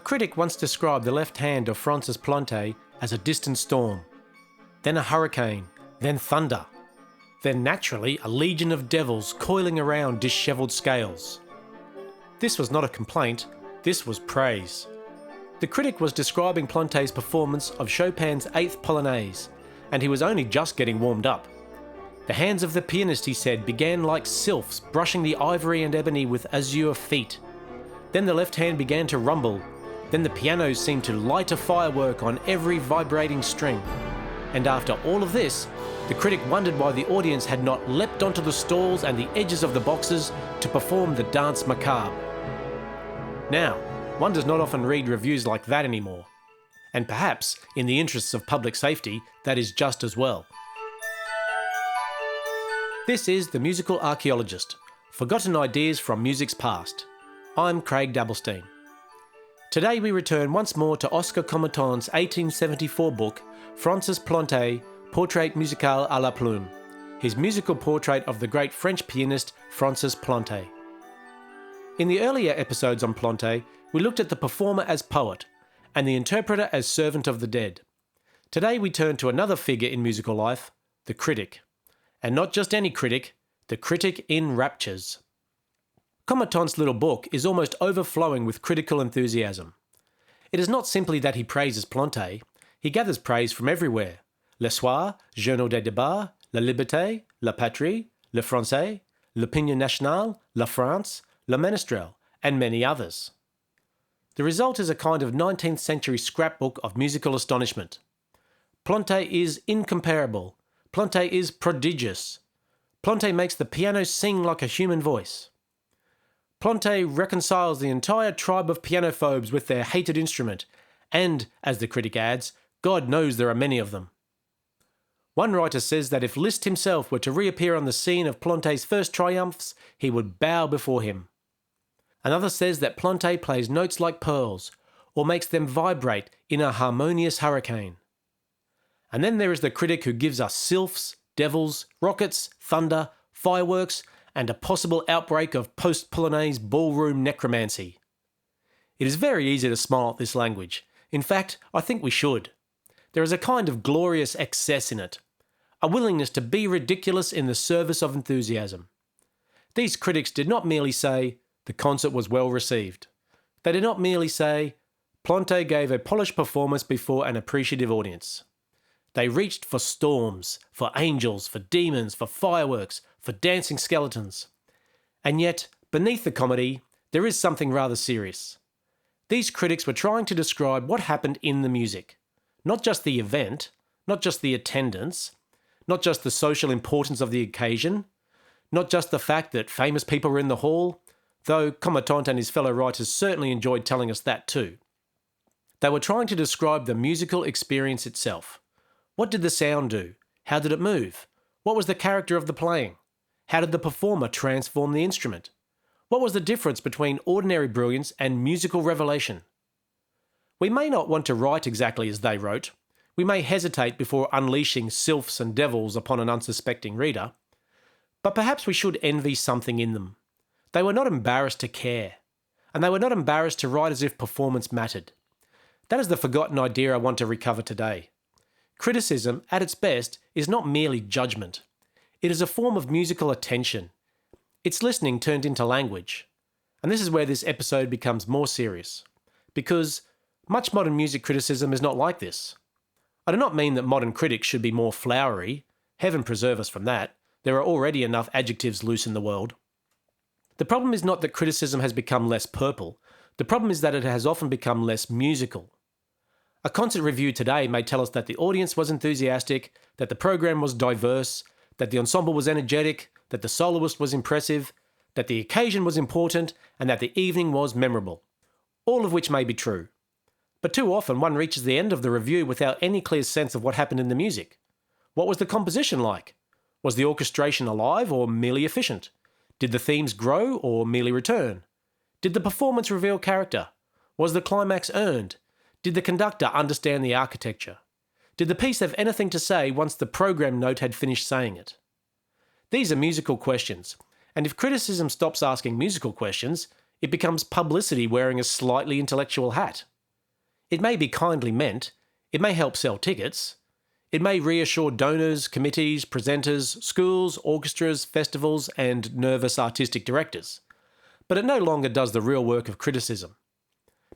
critic once described the left hand of Francis Planté as a distant storm, then a hurricane, then thunder, then naturally a legion of devils coiling around dishevelled scales. This was not a complaint, this was praise. The critic was describing Planté's performance of Chopin's 8th Polonaise, and he was only just getting warmed up. The hands of the pianist, he said, began like sylphs brushing the ivory and ebony with azure feet. Then the left hand began to rumble. Then the piano seemed to light a firework on every vibrating string. And after all of this, the critic wondered why the audience had not leapt onto the stalls and the edges of the boxes to perform the dance macabre. Now, one does not often read reviews like that anymore. And perhaps, in the interests of public safety, that is just as well. This is the Musical Archeologist, forgotten ideas from music's past. I'm Craig Dabelstein. Today we return once more to Oscar Comettant's 1874 book, Francis Planté, Portrait musical à la plume, his musical portrait of the great French pianist Francis Planté. In the earlier episodes on Planté, we looked at the performer as poet, and the interpreter as servant of the dead. Today we turn to another figure in musical life, the critic. And not just any critic, the critic in raptures. Comettant's little book is almost overflowing with critical enthusiasm. It is not simply that he praises Planté, he gathers praise from everywhere. Le Soir, Journal des Débats, La Liberté, La Patrie, Le Français, L'Opinion Nationale, La France, Le Ménestrel, and many others. The result is a kind of 19th-century scrapbook of musical astonishment. Planté is incomparable. Planté is prodigious. Planté makes the piano sing like a human voice. Planté reconciles the entire tribe of pianophobes with their hated instrument, and, as the critic adds, God knows there are many of them. One writer says that if Liszt himself were to reappear on the scene of Planté's first triumphs, he would bow before him. Another says that Planté plays notes like pearls, or makes them vibrate in a harmonious hurricane. And then there is the critic who gives us sylphs, devils, rockets, thunder, fireworks, and a possible outbreak of post-Polonaise ballroom necromancy. It is very easy to smile at this language. In fact, I think we should. There is a kind of glorious excess in it, a willingness to be ridiculous in the service of enthusiasm. These critics did not merely say, the concert was well received. They did not merely say, Planté gave a polished performance before an appreciative audience. They reached for storms, for angels, for demons, for fireworks, for dancing skeletons. And yet, beneath the comedy, there is something rather serious. These critics were trying to describe what happened in the music. Not just the event, not just the attendance, not just the social importance of the occasion, not just the fact that famous people were in the hall, though Comettant and his fellow writers certainly enjoyed telling us that too. They were trying to describe the musical experience itself. What did the sound do? How did it move? What was the character of the playing? How did the performer transform the instrument? What was the difference between ordinary brilliance and musical revelation? We may not want to write exactly as they wrote. We may hesitate before unleashing sylphs and devils upon an unsuspecting reader. But perhaps we should envy something in them. They were not embarrassed to care. And they were not embarrassed to write as if performance mattered. That is the forgotten idea I want to recover today. Criticism, at its best, is not merely judgement. It is a form of musical attention. It's listening turned into language. And this is where this episode becomes more serious. Because much modern music criticism is not like this. I do not mean that modern critics should be more flowery. Heaven preserve us from that. There are already enough adjectives loose in the world. The problem is not that criticism has become less purple. The problem is that it has often become less musical. A concert review today may tell us that the audience was enthusiastic, that the program was diverse, that the ensemble was energetic, that the soloist was impressive, that the occasion was important, and that the evening was memorable. All of which may be true. But too often one reaches the end of the review without any clear sense of what happened in the music. What was the composition like? Was the orchestration alive or merely efficient? Did the themes grow or merely return? Did the performance reveal character? Was the climax earned? Did the conductor understand the architecture? Did the piece have anything to say once the program note had finished saying it? These are musical questions, and if criticism stops asking musical questions, it becomes publicity wearing a slightly intellectual hat. It may be kindly meant, it may help sell tickets, it may reassure donors, committees, presenters, schools, orchestras, festivals, and nervous artistic directors. But it no longer does the real work of criticism.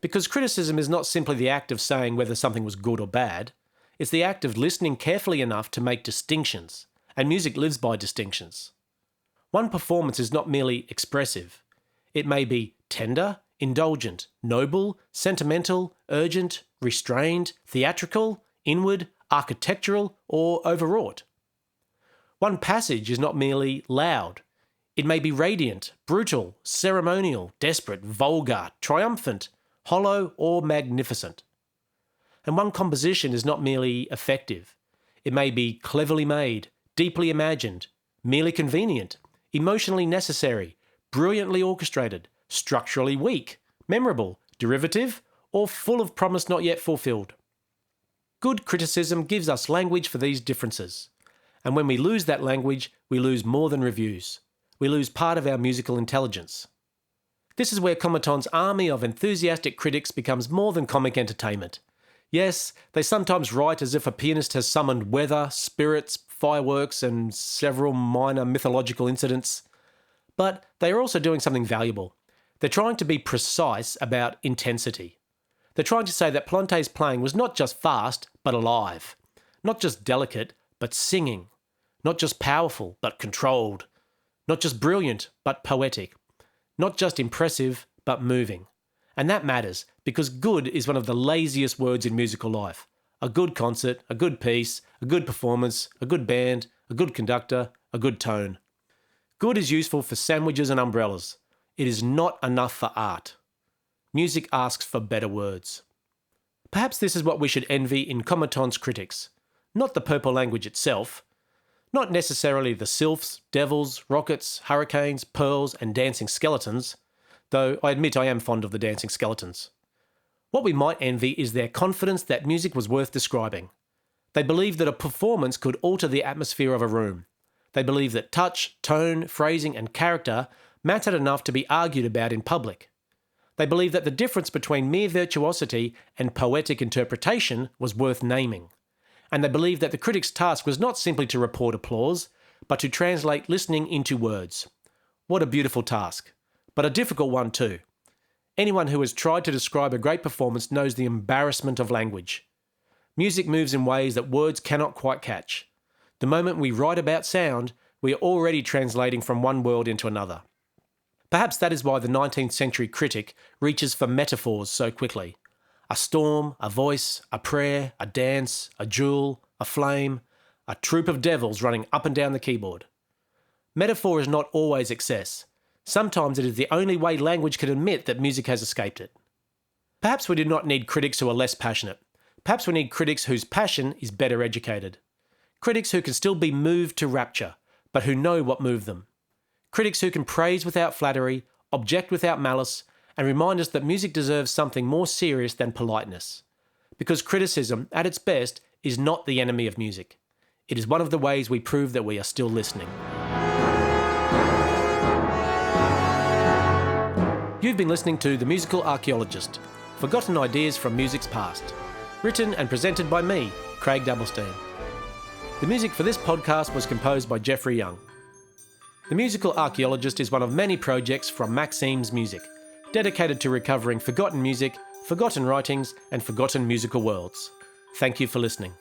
Because criticism is not simply the act of saying whether something was good or bad, it's the act of listening carefully enough to make distinctions, and music lives by distinctions. One performance is not merely expressive. It may be tender, indulgent, noble, sentimental, urgent, restrained, theatrical, inward, architectural, or overwrought. One passage is not merely loud. It may be radiant, brutal, ceremonial, desperate, vulgar, triumphant, hollow, or magnificent. And one composition is not merely effective. It may be cleverly made, deeply imagined, merely convenient, emotionally necessary, brilliantly orchestrated, structurally weak, memorable, derivative, or full of promise not yet fulfilled. Good criticism gives us language for these differences. And when we lose that language, we lose more than reviews. We lose part of our musical intelligence. This is where Comettant's army of enthusiastic critics becomes more than comic entertainment. Yes, they sometimes write as if a pianist has summoned weather, spirits, fireworks, and several minor mythological incidents. But they are also doing something valuable. They're trying to be precise about intensity. They're trying to say that Planté's playing was not just fast, but alive. Not just delicate, but singing. Not just powerful, but controlled. Not just brilliant, but poetic. Not just impressive, but moving. And that matters, because good is one of the laziest words in musical life. A good concert, a good piece, a good performance, a good band, a good conductor, a good tone. Good is useful for sandwiches and umbrellas. It is not enough for art. Music asks for better words. Perhaps this is what we should envy in Comettant's critics. Not the purple language itself. Not necessarily the sylphs, devils, rockets, hurricanes, pearls, and dancing skeletons, though I admit I am fond of the dancing skeletons. What we might envy is their confidence that music was worth describing. They believe that a performance could alter the atmosphere of a room. They believe that touch, tone, phrasing, and character mattered enough to be argued about in public. They believe that the difference between mere virtuosity and poetic interpretation was worth naming. And they believe that the critic's task was not simply to report applause, but to translate listening into words. What a beautiful task, but a difficult one too. Anyone who has tried to describe a great performance knows the embarrassment of language. Music moves in ways that words cannot quite catch. The moment we write about sound, we are already translating from one world into another. Perhaps that is why the 19th-century critic reaches for metaphors so quickly. A storm, a voice, a prayer, a dance, a jewel, a flame, a troop of devils running up and down the keyboard. Metaphor is not always excess. Sometimes it is the only way language can admit that music has escaped it. Perhaps we do not need critics who are less passionate. Perhaps we need critics whose passion is better educated. Critics who can still be moved to rapture, but who know what moved them. Critics who can praise without flattery, object without malice, and remind us that music deserves something more serious than politeness. Because criticism, at its best, is not the enemy of music. It is one of the ways we prove that we are still listening. You've been listening to The Musical Archeologist, Forgotten Ideas from Music's Past. Written and presented by me, Craig Dabelstein. The music for this podcast was composed by Jeffrey Young. The Musical Archeologist is one of many projects from Maxime's Music, dedicated to recovering forgotten music, forgotten writings, and forgotten musical worlds. Thank you for listening.